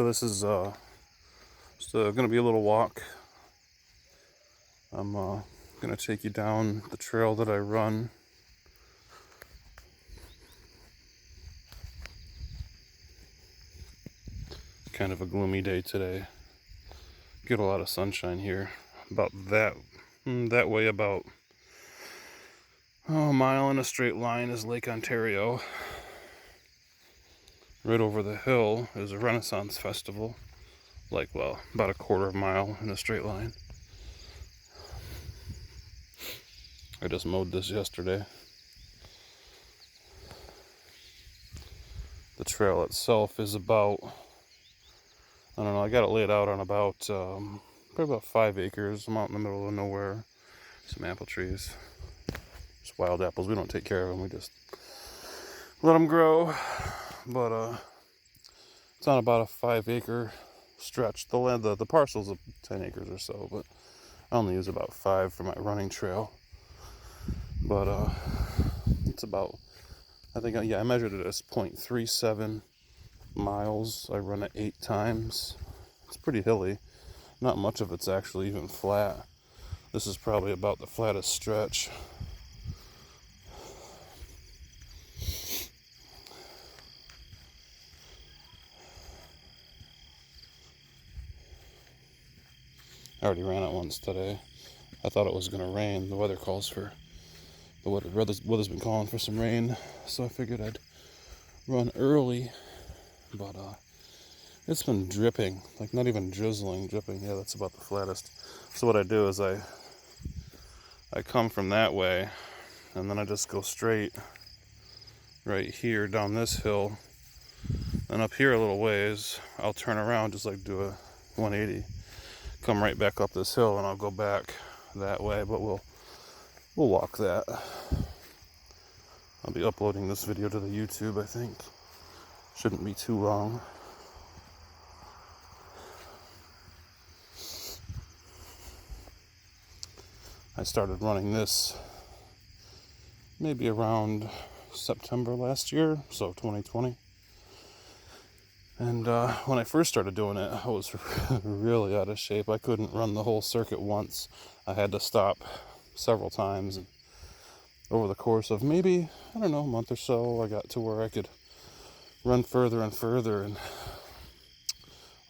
So this is gonna be a little walk. I'm gonna take you down the trail that I run. Kind of a gloomy day today. Get a lot of sunshine here. About that way, about a mile in a straight line is Lake Ontario. Right over the hill is a Renaissance Festival. About a quarter of a mile in a straight line. I just mowed this yesterday. The trail itself is about, I don't know, I got it laid out on about, probably about 5 acres. I'm out in the middle of nowhere. Some apple trees. Just wild apples. We don't take care of them. We just let them grow. But it's on about a 5-acre stretch. The land, the parcel's of 10 acres or so, but I only use about 5 for my running trail. But it's about, I measured it as 0.37 miles. I run it 8 times. It's pretty hilly. Not much of it's actually even flat. This is probably about the flattest stretch. I already ran it once today. I thought it was going to rain. The weather calls for, the weather's been calling for some rain, so I figured I'd run early. But it's been dripping, like not even drizzling, dripping. Yeah, that's about the flattest. So what I do is I come from that way, and then I just go straight right here down this hill. And up here a little ways, I'll turn around, just like do a 180. Come right back up this hill, and I'll go back that way. But we'll walk that. I'll be uploading this video to the YouTube, I think. Shouldn't be too long. I started running this maybe around September last year, so 2020. And when I first started doing it, I was really out of shape. I couldn't run the whole circuit once. I had to stop several times. And over the course of maybe, a month or so, I got to where I could run further and further. And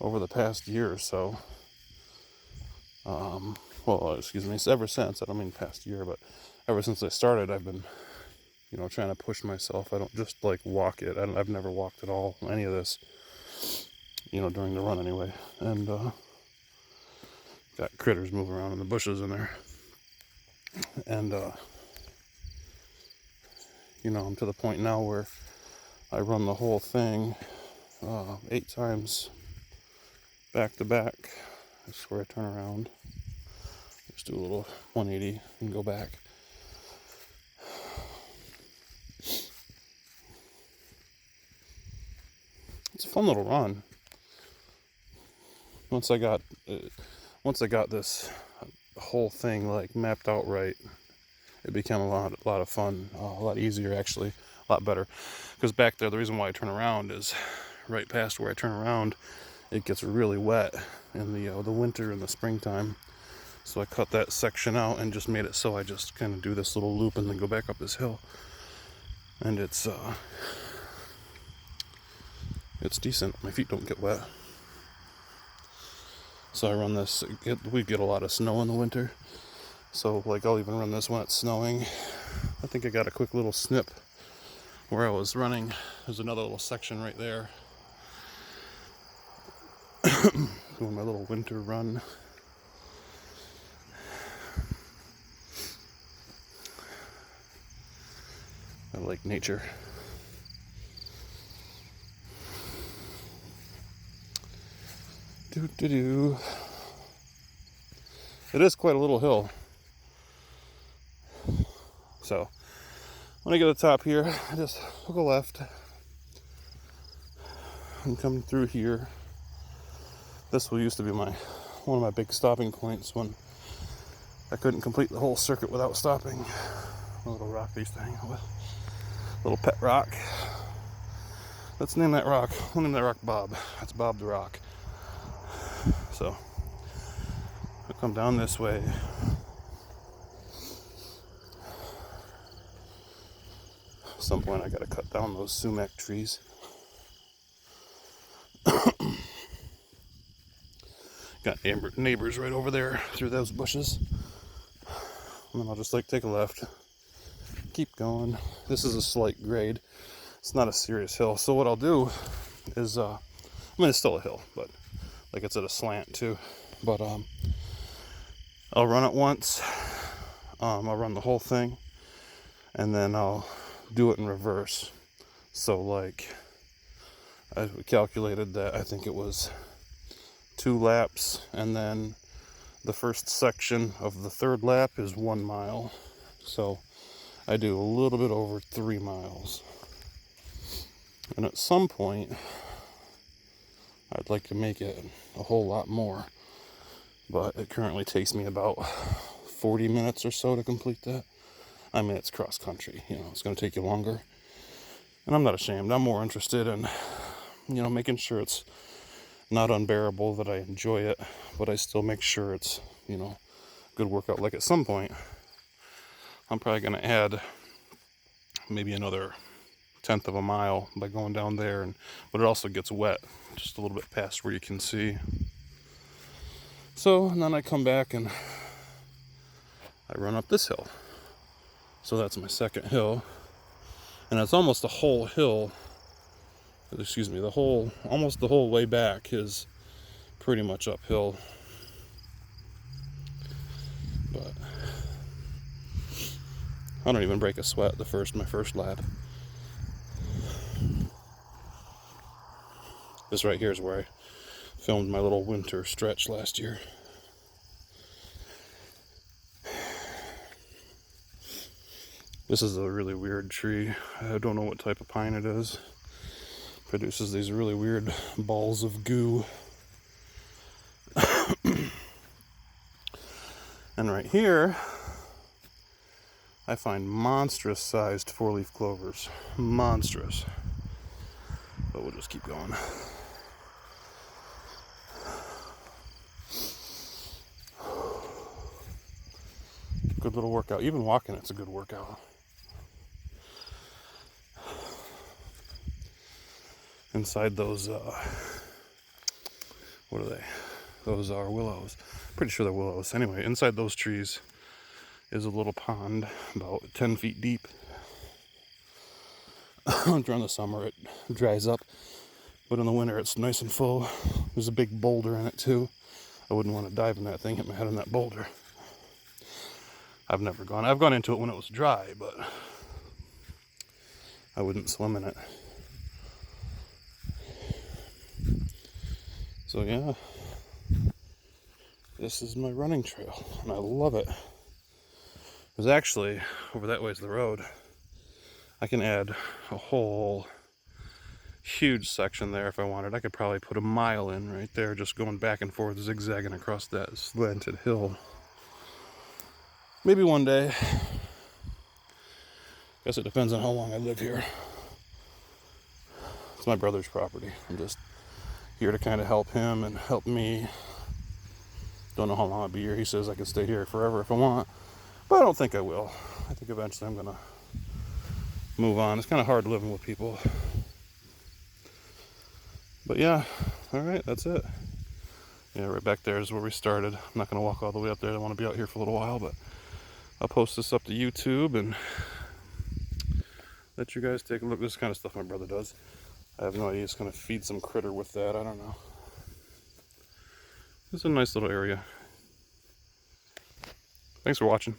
over the past year or so, ever since, I don't mean past year, but ever since I started, I've been, trying to push myself. I don't just walk it. I've never walked at all, any of this. During the run anyway. And got critters moving around in the bushes in there. And I'm to the point now where I run the whole thing 8 times back to back. That's where I turn around. Just do a little 180 and go back. It's a fun little run. Once I got this whole thing mapped out right, it became a lot of fun, a lot easier actually, a lot better. Because back there, the reason why I turn around is right past where I turn around, it gets really wet in the winter and the springtime. So I cut that section out and just made it so I just kind of do this little loop and then go back up this hill. And it's decent. My feet don't get wet. So I run this. We get a lot of snow in the winter. So I'll even run this when it's snowing. I think I got a quick little snip where I was running. There's another little section right there. Doing my little winter run. I like nature. It is quite a little hill. So when I get to the top here, I just hook a left and come through here. This used to be one of my big stopping points when I couldn't complete the whole circuit without stopping. A little rock I used to hang out with. Little pet rock. Let's name that rock. We'll name that rock Bob. That's Bob the Rock. So I'll come down this way. At some point I gotta cut down those sumac trees. Got neighbors right over there through those bushes. And then I'll just like take a left, keep going. This is a slight grade. It's not a serious hill. So what I'll do is, I mean, it's still a hill, but like it's at a slant too. But I'll run it once. I'll run the whole thing, and then I'll do it in reverse. So like I calculated that I think it was 2 laps, and then the first section of the third lap is 1 mile. So I do a little bit over 3 miles. And at some point, I'd like to make it a whole lot more. But it currently takes me about 40 minutes or so to complete that. I mean, it's cross country, you know, it's going to take you longer. And I'm not ashamed. I'm more interested in, you know, making sure it's not unbearable, that I enjoy it, but I still make sure it's, you know, good workout. Like at some point, I'm probably going to add maybe another 1/10 of a mile by going down there, but it also gets wet just a little bit past where you can see. So, and then I come back and I run up this hill. So that's my second hill, and it's almost a whole hill. Excuse me, almost the whole way back is pretty much uphill. But I don't even break a sweat my first lap. This right here is where I filmed my little winter stretch last year. This is a really weird tree. I don't know what type of pine it is. Produces these really weird balls of goo. And right here, I find monstrous sized 4-leaf clovers. Monstrous. But we'll just keep going. Good little workout. Even walking, it's a good workout. Inside those, what are they? Those are willows. Pretty sure they're willows. Anyway, inside those trees is a little pond about 10 feet deep. During the summer it dries up, but in the winter it's nice and full. There's a big boulder in it too. I wouldn't want to dive in that thing, hit my head on that boulder. I've gone into it when it was dry, but I wouldn't swim in it. So yeah, this is my running trail, and I love it. There's actually, over that way is the road. I can add a whole huge section there if I wanted. I could probably put a mile in right there, just going back and forth, zigzagging across that slanted hill. Maybe one day. Guess it depends on how long I live here. It's my brother's property. I'm just here to kind of help him and help me. Don't know how long I'll be here. He says I can stay here forever if I want, but I don't think I will. I think eventually I'm gonna move on. It's kind of hard living with people. But yeah, all right, that's it. Yeah, right back there is where we started. I'm not gonna walk all the way up there. I want to be out here for a little while, but I'll post this up to YouTube and let you guys take a look. This is kind of stuff my brother does. I have no idea. It's gonna feed some critter with that. I don't know. It's a nice little area. Thanks for watching.